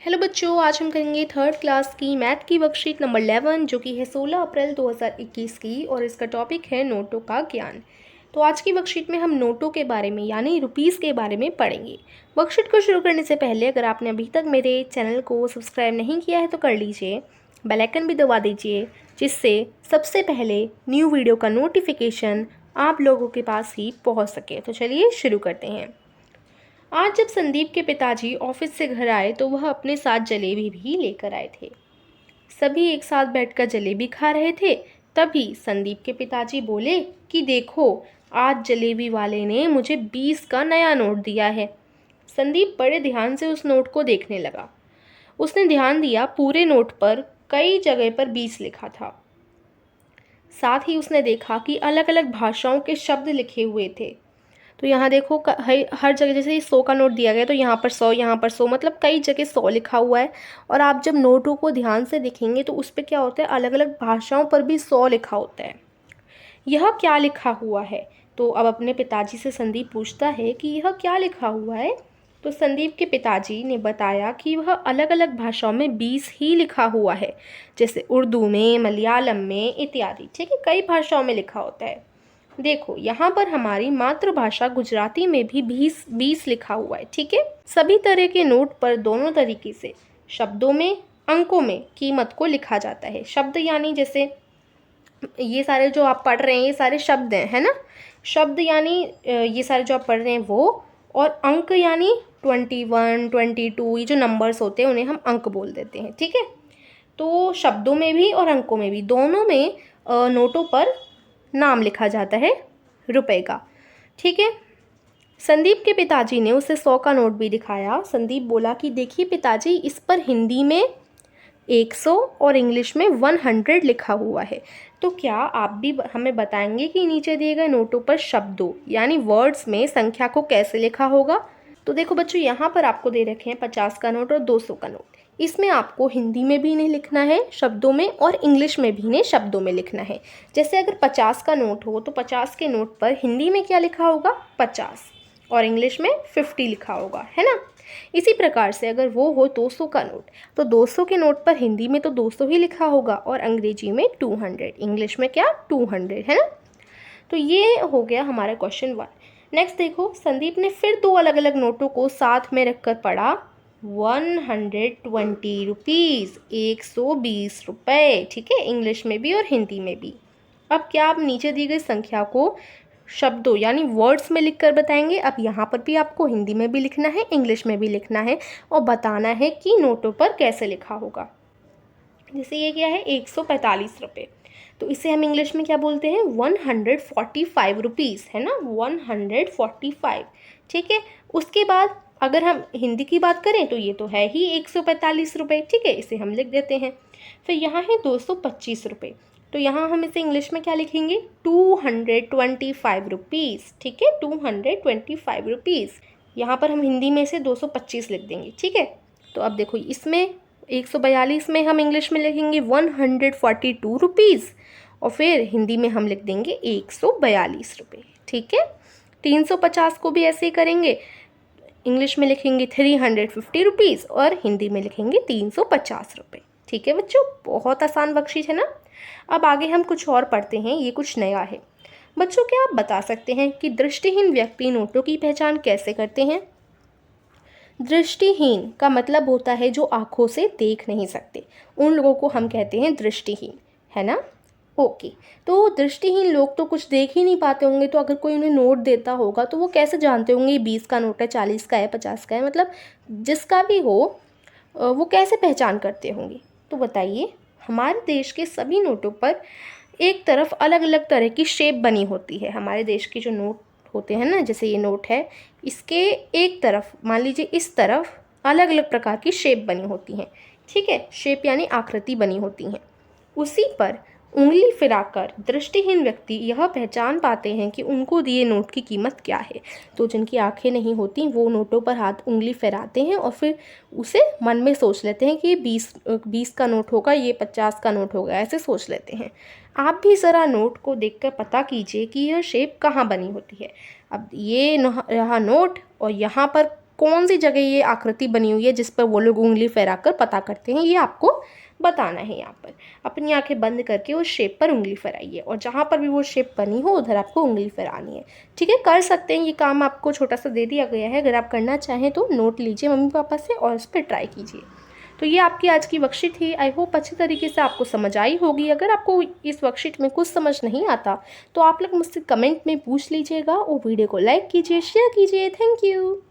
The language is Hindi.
हेलो बच्चों, आज हम करेंगे थर्ड क्लास की मैथ की वर्कशीट नंबर 11 जो कि है 16 अप्रैल 2021 की और इसका टॉपिक है नोटों का ज्ञान। तो आज की वर्कशीट में हम नोटों के बारे में यानी रुपीस के बारे में पढ़ेंगे। वर्कशीट को शुरू करने से पहले अगर आपने अभी तक मेरे चैनल को सब्सक्राइब नहीं किया है तो कर लीजिए, बेल आइकन भी दबा दीजिए जिससे सबसे पहले न्यू वीडियो का नोटिफिकेशन आप लोगों के पास ही पहुँच सके। तो चलिए शुरू करते हैं। आज जब संदीप के पिताजी ऑफिस से घर आए तो वह अपने साथ जलेबी भी लेकर आए थे। सभी एक साथ बैठकर जलेबी खा रहे थे। तभी संदीप के पिताजी बोले कि देखो, आज जलेबी वाले ने मुझे 20 का नया नोट दिया है। संदीप बड़े ध्यान से उस नोट को देखने लगा। उसने ध्यान दिया, पूरे नोट पर कई जगह पर 20 लिखा था। साथ ही उसने देखा कि अलग अलग भाषाओं के शब्द लिखे हुए थे। तो यहाँ देखो हर जगह जैसे 100 का नोट दिया गया तो यहाँ पर 100, यहाँ पर 100, मतलब कई जगह 100 लिखा हुआ है। और आप जब नोटों को ध्यान से देखेंगे तो उस पर क्या होता है, अलग अलग भाषाओं पर भी 100 लिखा होता है। यह क्या लिखा हुआ है? तो अब अपने पिताजी से संदीप पूछता है कि यह क्या लिखा हुआ है। तो संदीप के पिताजी ने बताया कि वह अलग अलग भाषाओं में 20 ही लिखा हुआ है, जैसे उर्दू में, मलयालम में इत्यादि। ठीक है, कई भाषाओं में लिखा होता है। देखो, यहाँ पर हमारी मातृभाषा गुजराती में भी 20 लिखा हुआ है। ठीक है, सभी तरह के नोट पर दोनों तरीके से शब्दों में, अंकों में कीमत को लिखा जाता है। शब्द यानी जैसे ये सारे जो आप पढ़ रहे हैं ये सारे शब्द हैं, है ना। शब्द यानी ये सारे जो आप पढ़ रहे हैं वो, और अंक यानी 21, 22, ये जो नंबर्स होते हैं उन्हें हम अंक बोल देते हैं। ठीक है, तो शब्दों में भी और अंकों में भी, दोनों में नोटों पर नाम लिखा जाता है रुपए का। ठीक है, संदीप के पिताजी ने उसे 100 का नोट भी दिखाया। संदीप बोला कि देखिए पिताजी, इस पर हिंदी में 100 और इंग्लिश में 100 लिखा हुआ है। तो क्या आप भी हमें बताएंगे कि नीचे दिए गए नोटों पर शब्दों यानी वर्ड्स में संख्या को कैसे लिखा होगा? तो देखो बच्चों, यहाँ पर आपको दे रखे हैं 50 का नोट और 200 का नोट। इसमें आपको हिंदी में भी इन्हें लिखना है शब्दों में, और इंग्लिश में भी इन्हें शब्दों में लिखना है। जैसे अगर 50 का नोट हो तो 50 के नोट पर हिंदी में क्या लिखा होगा? 50, और इंग्लिश में 50 लिखा होगा, है ना। इसी प्रकार से अगर वो हो 200 का नोट तो 200 के नोट पर हिंदी में तो 200 ही लिखा होगा, और अंग्रेजी में 200, इंग्लिश में क्या? 200, है ना। तो ये हो गया हमारा क्वेश्चन 1। नेक्स्ट देखो, संदीप ने फिर दो अलग अलग नोटों को साथ में रखकर पढ़ा। 120 रुपीज़, 120 रुपये। ठीक है, इंग्लिश में भी और हिंदी में भी। अब क्या आप नीचे दी गई संख्या को शब्दों यानी वर्ड्स में लिखकर बताएंगे? अब यहाँ पर भी आपको हिंदी में भी लिखना है, इंग्लिश में भी लिखना है, और बताना है कि नोटों पर कैसे लिखा होगा। जैसे ये क्या है? 145 रुपये, तो इसे हम इंग्लिश में क्या बोलते हैं? 145 रुपीज़, है ना, 145। ठीक है, उसके बाद अगर हम हिंदी की बात करें तो ये तो है ही 145 रुपये। ठीक है, इसे हम लिख देते हैं। फिर यहाँ है 225 रुपये, तो यहाँ हम इसे इंग्लिश में क्या लिखेंगे? 225 रुपीज़। ठीक है, 225 रुपीज़। यहाँ पर हम हिंदी में इसे 225 लिख देंगे। ठीक है, तो अब देखो, इसमें 142 में हम इंग्लिश में लिखेंगे 142 रुपीज़, और फिर हिंदी में हम लिख देंगे 142 रुपये। ठीक है, 350 को भी ऐसे ही करेंगे, इंग्लिश में लिखेंगे 350 रुपीज़ और हिंदी में लिखेंगे 350 रुपये। ठीक है बच्चों, बहुत आसान वर्कशीट है ना। अब आगे हम कुछ और पढ़ते हैं, ये कुछ नया है। बच्चों, क्या आप बता सकते हैं कि दृष्टिहीन व्यक्ति नोटों की पहचान कैसे करते हैं? दृष्टिहीन का मतलब होता है जो आँखों से देख नहीं सकते, उन लोगों को हम कहते हैं दृष्टिहीन, है ना। ओके, तो दृष्टिहीन लोग तो कुछ देख ही नहीं पाते होंगे, तो अगर कोई उन्हें नोट देता होगा तो वो कैसे जानते होंगे ये 20 का नोट है, 40 का है, 50 का है, मतलब जिसका भी हो वो कैसे पहचान करते होंगे? तो बताइए, हमारे देश के सभी नोटों पर एक तरफ अलग अलग तरह की शेप बनी होती है। हमारे देश के जो नोट होते हैं ना, जैसे ये नोट है, इसके एक तरफ मान लीजिए इस तरफ अलग अलग प्रकार की शेप बनी होती हैं। ठीक है, शेप यानी आकृति बनी होती हैं। उसी पर उंगली फिराकर दृष्टिहीन व्यक्ति यह पहचान पाते हैं कि उनको दिए नोट की कीमत क्या है। तो जिनकी आंखें नहीं होती वो नोटों पर हाथ उंगली फिराते हैं और फिर उसे मन में सोच लेते हैं कि ये 20 का नोट होगा, ये 50 का नोट होगा, ऐसे सोच लेते हैं। आप भी ज़रा नोट को देखकर पता कीजिए कि यह शेप कहाँ बनी होती है। अब ये रहा नोट, और यहाँ पर कौन सी जगह ये आकृति बनी हुई है जिस पर वो लोग उंगली फहराकर पता करते हैं, ये आपको बताना है। यहाँ पर अपनी आंखें बंद करके उस शेप पर उंगली फहराइए और जहाँ पर भी वो शेप बनी हो उधर आपको उंगली फहरानी है। ठीक है, कर सकते हैं, ये काम आपको छोटा सा दे दिया गया है। अगर आप करना चाहें तो नोट लीजिए मम्मी पापा से और उस पर ट्राई कीजिए। तो ये आपकी आज की वर्कशीट थी। आई होप अच्छी तरीके से आपको समझ आई होगी। अगर आपको इस वर्कशीट में कुछ समझ नहीं आता तो आप लोग मुझसे कमेंट में पूछ लीजिएगा और वीडियो को लाइक कीजिए, शेयर कीजिए। Thank you.